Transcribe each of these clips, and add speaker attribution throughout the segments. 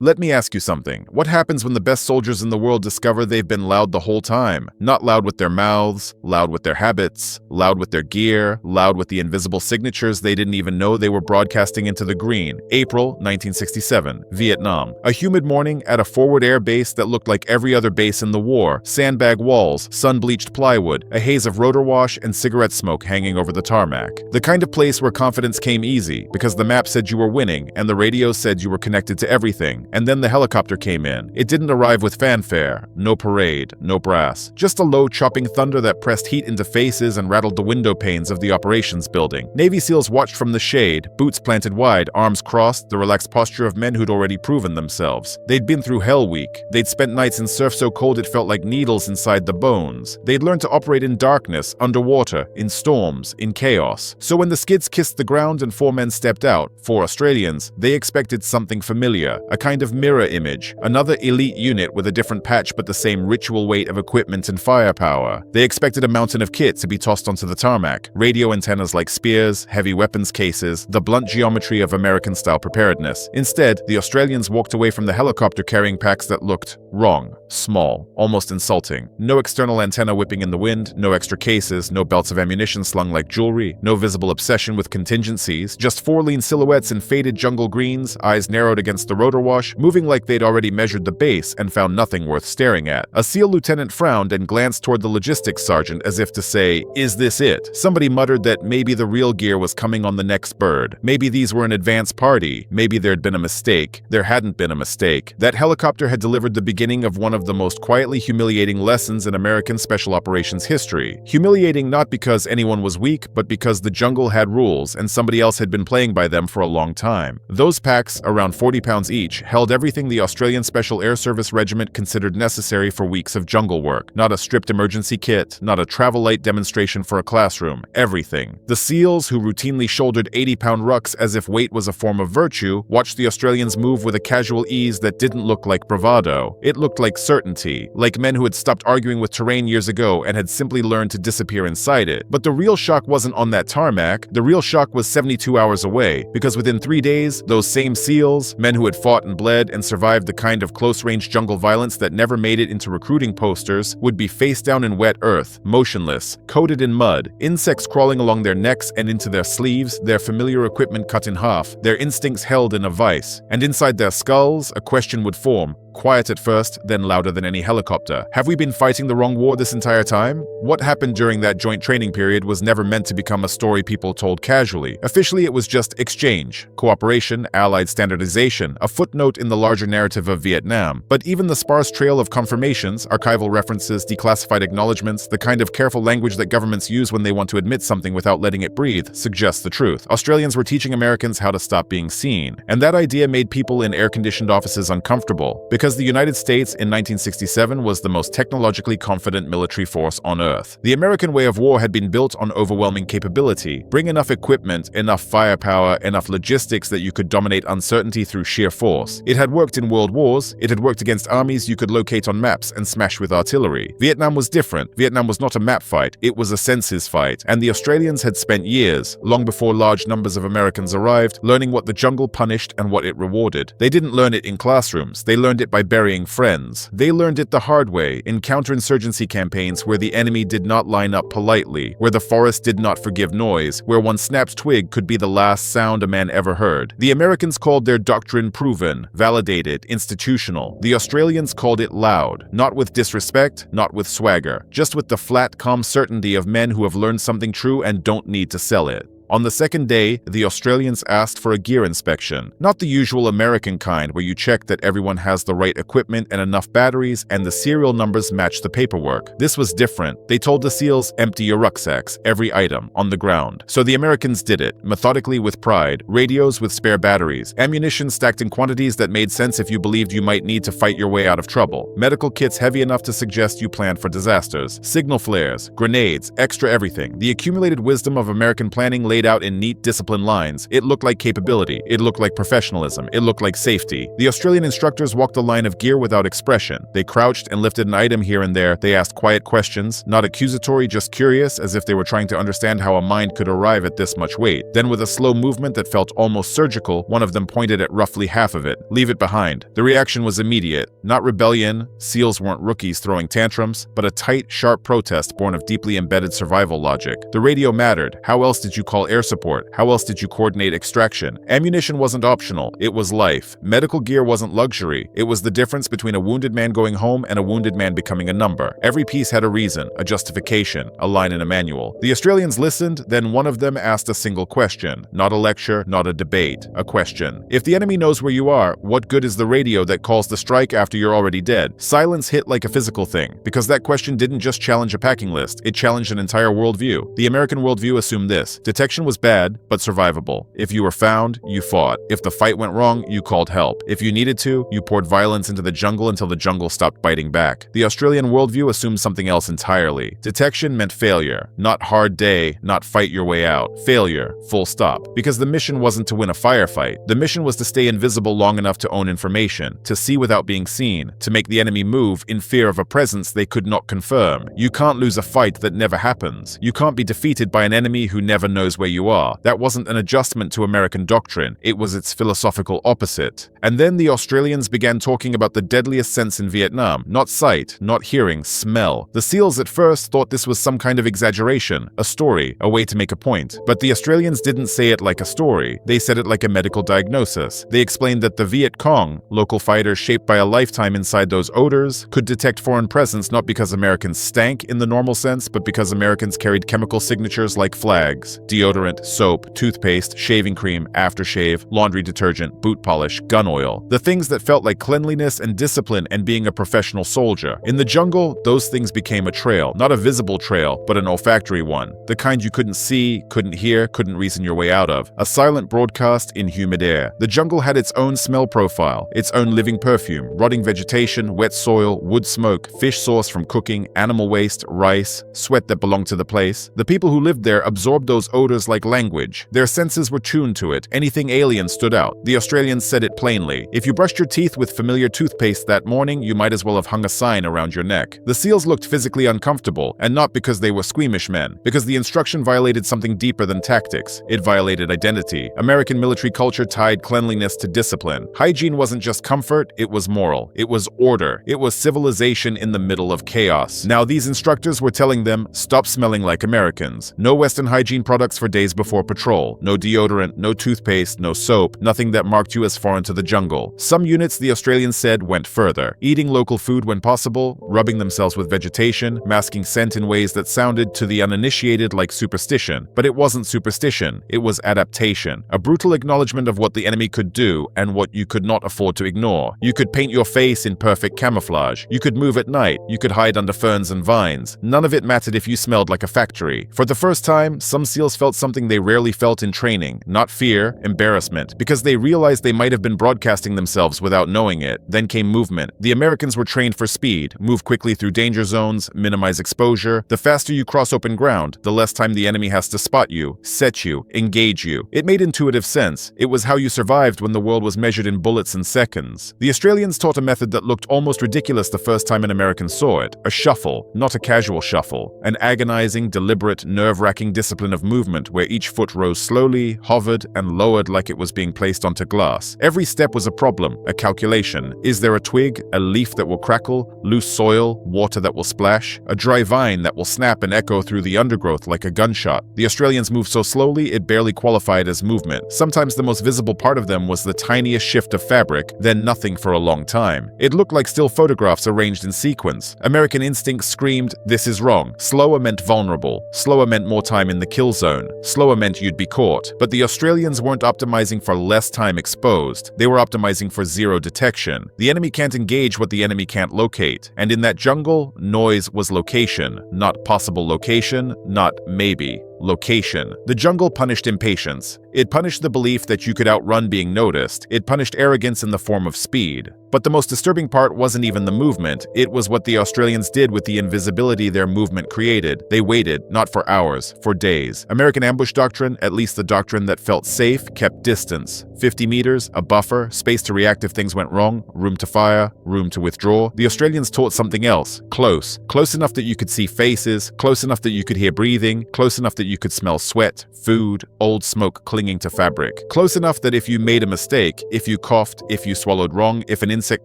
Speaker 1: Let me ask you something. What happens when the best soldiers in the world discover they've been loud the whole time? Not loud with their mouths, loud with their habits, loud with their gear, loud with the invisible signatures they didn't even know they were broadcasting into the green. April 1967, Vietnam. A humid morning at a forward air base that looked like every other base in the war. Sandbag walls, sun-bleached plywood, a haze of rotor wash and cigarette smoke hanging over the tarmac. The kind of place where confidence came easy, because the map said you were winning and the radio said you were connected to everything. And then the helicopter came in. It didn't arrive with fanfare, no parade, no brass. Just a low chopping thunder that pressed heat into faces and rattled the window panes of the operations building. Navy SEALs watched from the shade, boots planted wide, arms crossed, the relaxed posture of men who'd already proven themselves. They'd been through Hell Week. They'd spent nights in surf so cold it felt like needles inside the bones. They'd learned to operate in darkness, underwater, in storms, in chaos. So when the skids kissed the ground and 4 men stepped out, 4 Australians, they expected something familiar, a kind of mirror image, another elite unit with a different patch but the same ritual weight of equipment and firepower. They expected a mountain of kit to be tossed onto the tarmac, radio antennas like spears, heavy weapons cases, the blunt geometry of American-style preparedness. Instead, the Australians walked away from the helicopter carrying packs that looked wrong, small, almost insulting. No external antenna whipping in the wind, no extra cases, no belts of ammunition slung like jewelry, no visible obsession with contingencies, just 4 lean silhouettes in faded jungle greens, eyes narrowed against the rotor wash, moving like they'd already measured the base and found nothing worth staring at. A SEAL lieutenant frowned and glanced toward the logistics sergeant as if to say, "Is this it?" Somebody muttered that maybe the real gear was coming on the next bird. Maybe these were an advance party. Maybe there'd been a mistake. There hadn't been a mistake. That helicopter had delivered the beginning of one of the most quietly humiliating lessons in American special operations history. Humiliating not because anyone was weak, but because the jungle had rules and somebody else had been playing by them for a long time. Those packs, around 40 pounds each, held everything the Australian Special Air Service Regiment considered necessary for weeks of jungle work. Not a stripped emergency kit, not a travel light demonstration for a classroom. Everything. The SEALs, who routinely shouldered 80-pound rucks as if weight was a form of virtue, watched the Australians move with a casual ease that didn't look like bravado. It looked like certainty, like men who had stopped arguing with terrain years ago and had simply learned to disappear inside it. But the real shock wasn't on that tarmac. The real shock was 72 hours away, because within 3 days, those same SEALs, men who had fought and bled and survived the kind of close-range jungle violence that never made it into recruiting posters, would be face down in wet earth, motionless, coated in mud, insects crawling along their necks and into their sleeves, their familiar equipment cut in half, their instincts held in a vice. And inside their skulls, a question would form, quiet at first, then louder than any helicopter. Have we been fighting the wrong war this entire time? What happened during that joint training period was never meant to become a story people told casually. Officially, it was just exchange, cooperation, allied standardization, a footnote in the larger narrative of Vietnam. But even the sparse trail of confirmations, archival references, declassified acknowledgements, the kind of careful language that governments use when they want to admit something without letting it breathe, suggests the truth. Australians were teaching Americans how to stop being seen. And that idea made people in air-conditioned offices uncomfortable, because the United States in 1967 was the most technologically confident military force on Earth. The American way of war had been built on overwhelming capability. Bring enough equipment, enough firepower, enough logistics that you could dominate uncertainty through sheer force. It had worked in world wars. It had worked against armies you could locate on maps and smash with artillery. Vietnam was different. Vietnam was not a map fight. It was a senses fight. And the Australians had spent years, long before large numbers of Americans arrived, learning what the jungle punished and what it rewarded. They didn't learn it in classrooms. They learned it by burying friends. They learned it the hard way, in counterinsurgency campaigns where the enemy did not line up politely, where the forest did not forgive noise, where one snapped twig could be the last sound a man ever heard. The Americans called their doctrine proven, validated, institutional. The Australians called it loud, not with disrespect, not with swagger, just with the flat, calm certainty of men who have learned something true and don't need to sell it. On the second day, the Australians asked for a gear inspection. Not the usual American kind where you check that everyone has the right equipment and enough batteries and the serial numbers match the paperwork. This was different. They told the SEALs, empty your rucksacks, every item, on the ground. So the Americans did it, methodically with pride, radios with spare batteries, ammunition stacked in quantities that made sense if you believed you might need to fight your way out of trouble, medical kits heavy enough to suggest you planned for disasters, signal flares, grenades, extra everything. The accumulated wisdom of American planning laid out in neat, disciplined lines. It looked like capability. It looked like professionalism. It looked like safety. The Australian instructors walked the line of gear without expression. They crouched and lifted an item here and there. They asked quiet questions, not accusatory, just curious, as if they were trying to understand how a mind could arrive at this much weight. Then, with a slow movement that felt almost surgical, one of them pointed at roughly half of it. Leave it behind. The reaction was immediate. Not rebellion. SEALs weren't rookies throwing tantrums, but a tight, sharp protest born of deeply embedded survival logic. The radio mattered. How else did you call air support? How else did you coordinate extraction? Ammunition wasn't optional. It was life. Medical gear wasn't luxury. It was the difference between a wounded man going home and a wounded man becoming a number. Every piece had a reason, a justification, a line in a manual. The Australians listened, then one of them asked a single question. Not a lecture, not a debate. A question. If the enemy knows where you are, what good is the radio that calls the strike after you're already dead? Silence hit like a physical thing, because that question didn't just challenge a packing list, it challenged an entire worldview. The American worldview assumed this: detection was bad, but survivable. If you were found, you fought. If the fight went wrong, you called help. If you needed to, you poured violence into the jungle until the jungle stopped biting back. The Australian worldview assumed something else entirely. Detection meant failure, not hard day, not fight your way out. Failure, full stop. Because the mission wasn't to win a firefight. The mission was to stay invisible long enough to own information, to see without being seen, to make the enemy move in fear of a presence they could not confirm. You can't lose a fight that never happens. You can't be defeated by an enemy who never knows where you are. That wasn't an adjustment to American doctrine. It was its philosophical opposite. And then the Australians began talking about the deadliest sense in Vietnam. Not sight, not hearing, smell. The SEALs at first thought this was some kind of exaggeration, a story, a way to make a point. But the Australians didn't say it like a story. They said it like a medical diagnosis. They explained that the Viet Cong, local fighters shaped by a lifetime inside those odors, could detect foreign presence not because Americans stank in the normal sense, but because Americans carried chemical signatures like flags, deodorant, soap, toothpaste, shaving cream, aftershave, laundry detergent, boot polish, gun oil. The things that felt like cleanliness and discipline and being a professional soldier. In the jungle, those things became a trail. Not a visible trail, but an olfactory one. The kind you couldn't see, couldn't hear, couldn't reason your way out of. A silent broadcast in humid air. The jungle had its own smell profile, its own living perfume, rotting vegetation, wet soil, wood smoke, fish sauce from cooking, animal waste, rice, sweat that belonged to the place. The people who lived there absorbed those odors like language. Their senses were tuned to it. Anything alien stood out. The Australians said it plainly. If you brushed your teeth with familiar toothpaste that morning, you might as well have hung a sign around your neck. The SEALs looked physically uncomfortable, and not because they were squeamish men, because the instruction violated something deeper than tactics. It violated identity. American military culture tied cleanliness to discipline. Hygiene wasn't just comfort, it was moral. It was order. It was civilization in the middle of chaos. Now these instructors were telling them, stop smelling like Americans. No Western hygiene products for days before patrol. No deodorant, no toothpaste, no soap, nothing that marked you as foreign to the jungle. Some units, the Australians said, went further. Eating local food when possible, rubbing themselves with vegetation, masking scent in ways that sounded to the uninitiated like superstition. But it wasn't superstition, it was adaptation. A brutal acknowledgement of what the enemy could do and what you could not afford to ignore. You could paint your face in perfect camouflage. You could move at night. You could hide under ferns and vines. None of it mattered if you smelled like a factory. For the first time, some SEALs felt something they rarely felt in training. Not fear, embarrassment. Because they realized they might have been broadcasting themselves without knowing it. Then came movement. The Americans were trained for speed. Move quickly through danger zones, minimize exposure. The faster you cross open ground, the less time the enemy has to spot you, set you, engage you. It made intuitive sense. It was how you survived when the world was measured in bullets and seconds. The Australians taught a method that looked almost ridiculous the first time an American saw it. A shuffle, not a casual shuffle. An agonizing, deliberate, nerve-wracking discipline of movement where each foot rose slowly, hovered, and lowered like it was being placed onto glass. Every step was a problem, a calculation. Is there a twig, a leaf that will crackle, loose soil, water that will splash, a dry vine that will snap and echo through the undergrowth like a gunshot? The Australians moved so slowly it barely qualified as movement. Sometimes the most visible part of them was the tiniest shift of fabric, then nothing for a long time. It looked like still photographs arranged in sequence. American instinct screamed, this is wrong. Slower meant vulnerable. Slower meant more time in the kill zone. Slower meant you'd be caught. But the Australians weren't optimizing for less time exposed. They were optimizing for zero detection. The enemy can't engage what the enemy can't locate. And in that jungle, noise was location, not possible location, not maybe. location. The jungle punished impatience. It punished the belief that you could outrun being noticed. It punished arrogance in the form of speed. But the most disturbing part wasn't even the movement. It was what the Australians did with the invisibility their movement created. They waited, not for hours, for days. American ambush doctrine, at least the doctrine that felt safe, kept distance. 50 meters, a buffer, space to react if things went wrong, room to fire, room to withdraw. The Australians taught something else. Close. Close enough that you could see faces, close enough that you could hear breathing, close enough that you could smell sweat, food, old smoke clinging to fabric. Close enough that if you made a mistake, if you coughed, if you swallowed wrong, if an insect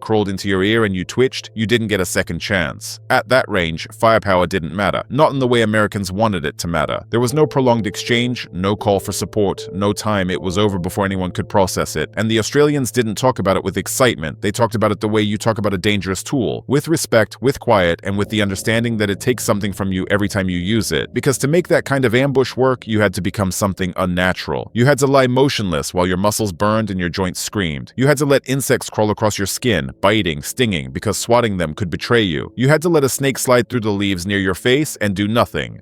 Speaker 1: crawled into your ear and you twitched, you didn't get a second chance. At that range, firepower didn't matter. Not in the way Americans wanted it to matter. There was no prolonged exchange, no call for support, no time. It was over before anyone could process it. And the Australians didn't talk about it with excitement. They talked about it the way you talk about a dangerous tool, with respect, with quiet, and with the understanding that it takes something from you every time you use it. Because to make that kind of ambush work, you had to become something unnatural. You had to lie motionless while your muscles burned and your joints screamed. You had to let insects crawl across your skin, biting, stinging, because swatting them could betray you. You had to let a snake slide through the leaves near your face and do nothing,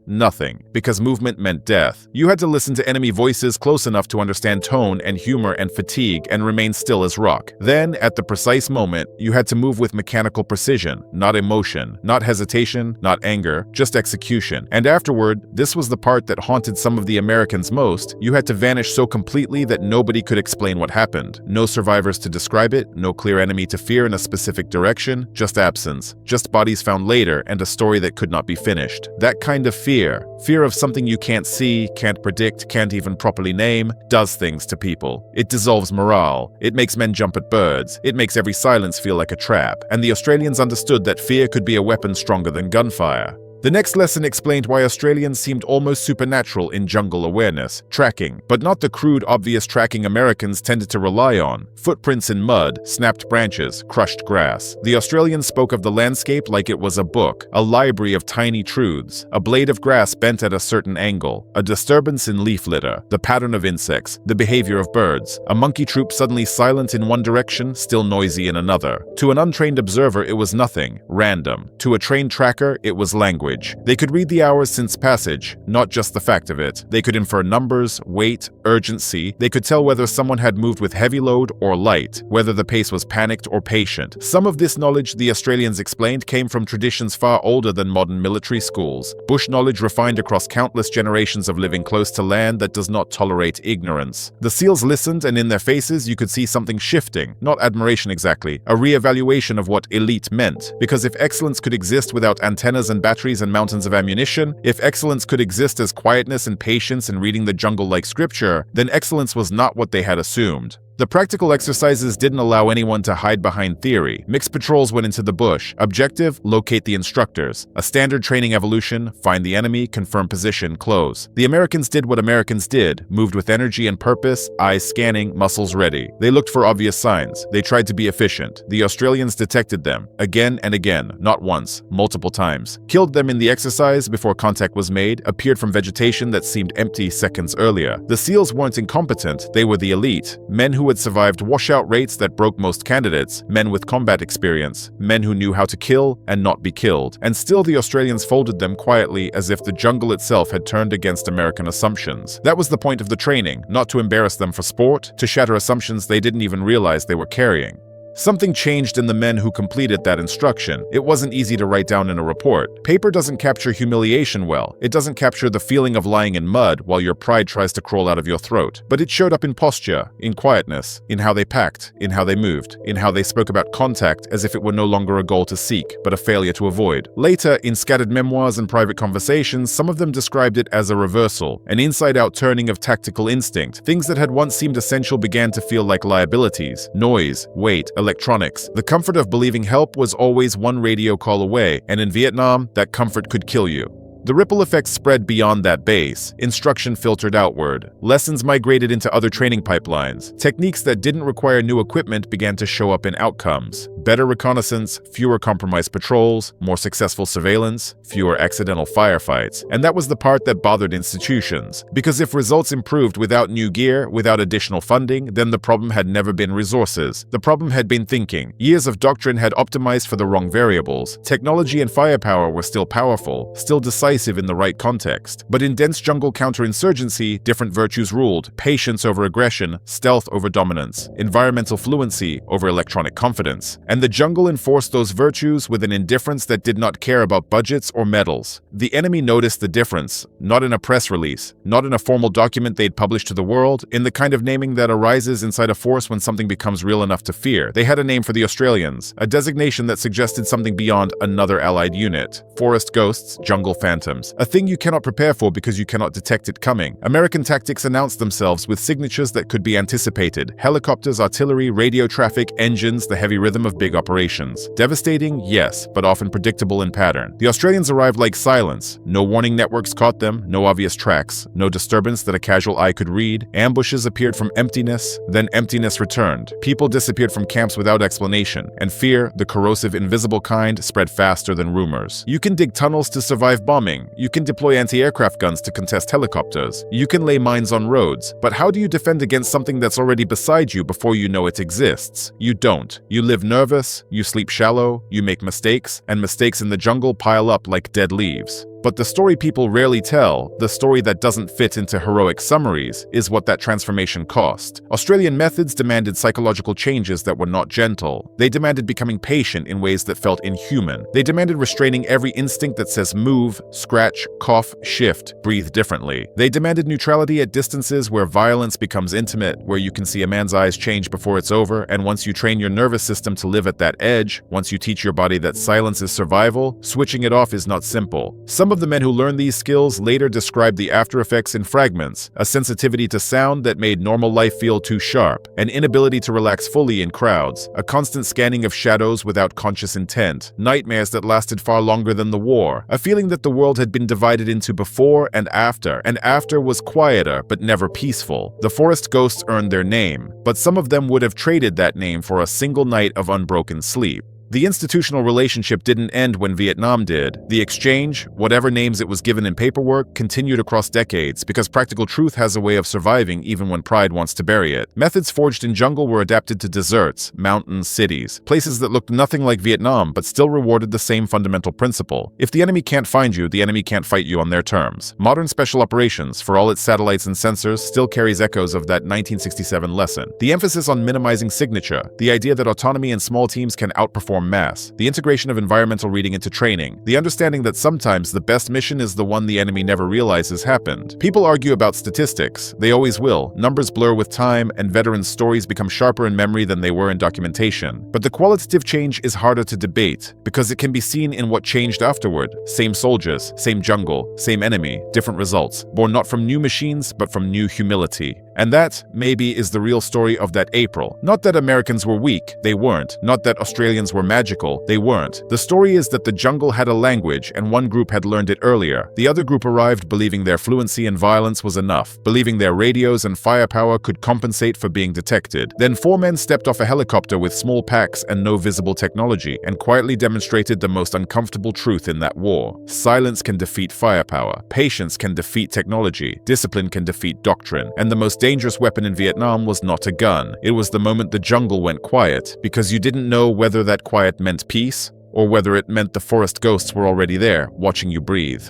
Speaker 1: because movement meant death. You had to listen to enemy voices close enough to understand tone and humor and fatigue and remain still as rock. Then, at the precise moment, you had to move with mechanical precision, not emotion, not hesitation, not anger, just execution. And afterward, this was the part that haunted some of the Americans most, you had to vanish so completely that nobody could explain what happened. No survivors to describe it, no clear enemy to fear in a specific direction, just absence, just bodies found later and a story that could not be finished. That kind of fear of something you can't see, can't predict, can't even properly name, does things to people. It dissolves morale. It makes men jump at birds. It makes every silence feel like a trap. And the Australians understood that fear could be a weapon stronger than gunfire. The next lesson explained why Australians seemed almost supernatural in jungle awareness, tracking, but not the crude, obvious tracking Americans tended to rely on. Footprints in mud, snapped branches, crushed grass. The Australians spoke of the landscape like it was a book, a library of tiny truths, a blade of grass bent at a certain angle, a disturbance in leaf litter, the pattern of insects, the behavior of birds, a monkey troop suddenly silent in one direction, still noisy in another. To an untrained observer, it was nothing, random. To a trained tracker, it was language. They could read the hours since passage, not just the fact of it. They could infer numbers, weight, urgency. They could tell whether someone had moved with heavy load or light, whether the pace was panicked or patient. Some of this knowledge, the Australians explained, came from traditions far older than modern military schools. Bush knowledge refined across countless generations of living close to land that does not tolerate ignorance. The SEALs listened, and in their faces you could see something shifting, not admiration exactly, a re-evaluation of what elite meant. Because if excellence could exist without antennas and batteries and mountains of ammunition, if excellence could exist as quietness and patience and reading the jungle like scripture, then excellence was not what they had assumed. The practical exercises didn't allow anyone to hide behind theory. Mixed patrols went into the bush. Objective, locate the instructors. A standard training evolution, find the enemy, confirm position, close. The Americans did what Americans did, moved with energy and purpose, eyes scanning, muscles ready. They looked for obvious signs. They tried to be efficient. The Australians detected them, again and again, not once, multiple times. Killed them in the exercise before contact was made, appeared from vegetation that seemed empty seconds earlier. The SEALs weren't incompetent, they were the elite. Men who had survived washout rates that broke most candidates, men with combat experience, men who knew how to kill and not be killed. And still the Australians folded them quietly as if the jungle itself had turned against American assumptions. That was the point of the training, not to embarrass them for sport, to shatter assumptions they didn't even realize they were carrying. Something changed in the men who completed that instruction. It wasn't easy to write down in a report. Paper doesn't capture humiliation well. It doesn't capture the feeling of lying in mud while your pride tries to crawl out of your throat. But it showed up in posture, in quietness, in how they packed, in how they moved, in how they spoke about contact as if it were no longer a goal to seek, but a failure to avoid. Later, in scattered memoirs and private conversations, some of them described it as a reversal, an inside-out turning of tactical instinct. Things that had once seemed essential began to feel like liabilities. Noise, weight, electronics. The comfort of believing help was always one radio call away, and in Vietnam, that comfort could kill you. The ripple effects spread beyond that base. Instruction filtered outward. Lessons migrated into other training pipelines. Techniques that didn't require new equipment began to show up in outcomes. Better reconnaissance, fewer compromised patrols, more successful surveillance, fewer accidental firefights. And that was the part that bothered institutions. Because if results improved without new gear, without additional funding, then the problem had never been resources. The problem had been thinking. Years of doctrine had optimized for the wrong variables. Technology and firepower were still powerful, still decisive, decisive in the right context. But in dense jungle counterinsurgency, different virtues ruled: patience over aggression, stealth over dominance, environmental fluency over electronic confidence. And the jungle enforced those virtues with an indifference that did not care about budgets or medals. The enemy noticed the difference, not in a press release, not in a formal document they'd published to the world, in the kind of naming that arises inside a force when something becomes real enough to fear. They had a name for the Australians, a designation that suggested something beyond another allied unit. Forest ghosts, jungle phantoms, a thing you cannot prepare for because you cannot detect it coming. American tactics announced themselves with signatures that could be anticipated: helicopters, artillery, radio traffic, engines, the heavy rhythm of big operations. Devastating, yes, but often predictable in pattern. The Australians arrived like silence. No warning networks caught them, no obvious tracks, no disturbance that a casual eye could read. Ambushes appeared from emptiness, then emptiness returned. People disappeared from camps without explanation, and fear, the corrosive, invisible kind, spread faster than rumors. You can dig tunnels to survive bombing. You can deploy anti-aircraft guns to contest helicopters. You can lay mines on roads. But how do you defend against something that's already beside you before you know it exists? You don't. You live nervous, you sleep shallow, you make mistakes, and mistakes in the jungle pile up like dead leaves. But the story people rarely tell, the story that doesn't fit into heroic summaries, is what that transformation cost. Australian methods demanded psychological changes that were not gentle. They demanded becoming patient in ways that felt inhuman. They demanded restraining every instinct that says move, scratch, cough, shift, breathe differently. They demanded neutrality at distances where violence becomes intimate, where you can see a man's eyes change before it's over, and once you train your nervous system to live at that edge, once you teach your body that silence is survival, switching it off is not simple. Some of the men who learned these skills later described the after effects in fragments: a sensitivity to sound that made normal life feel too sharp, an inability to relax fully in crowds, a constant scanning of shadows without conscious intent, nightmares that lasted far longer than the war, a feeling that the world had been divided into before and after was quieter but never peaceful. The forest ghosts earned their name, but some of them would have traded that name for a single night of unbroken sleep. The institutional relationship didn't end when Vietnam did. The exchange, whatever names it was given in paperwork, continued across decades because practical truth has a way of surviving even when pride wants to bury it. Methods forged in jungle were adapted to deserts, mountains, cities, places that looked nothing like Vietnam but still rewarded the same fundamental principle. If the enemy can't find you, the enemy can't fight you on their terms. Modern special operations, for all its satellites and sensors, still carries echoes of that 1967 lesson. The emphasis on minimizing signature, the idea that autonomy and small teams can outperform mass, the integration of environmental reading into training, the understanding that sometimes the best mission is the one the enemy never realizes happened. People argue about statistics. They always will. Numbers blur with time, and veterans' stories become sharper in memory than they were in documentation. But the qualitative change is harder to debate, because it can be seen in what changed afterward. Same soldiers, same jungle, same enemy, different results, born not from new machines, but from new humility. And that, maybe, is the real story of that April. Not that Americans were weak, they weren't. Not that Australians were magical, they weren't. The story is that the jungle had a language, and one group had learned it earlier. The other group arrived believing their fluency in violence was enough, believing their radios and firepower could compensate for being detected. Then 4 men stepped off a helicopter with small packs and no visible technology, and quietly demonstrated the most uncomfortable truth in that war. Silence can defeat firepower. Patience can defeat technology. Discipline can defeat doctrine. And the most dangerous weapon in Vietnam was not a gun. It was the moment the jungle went quiet, because you didn't know whether that quiet meant peace, or whether it meant the forest ghosts were already there, watching you breathe.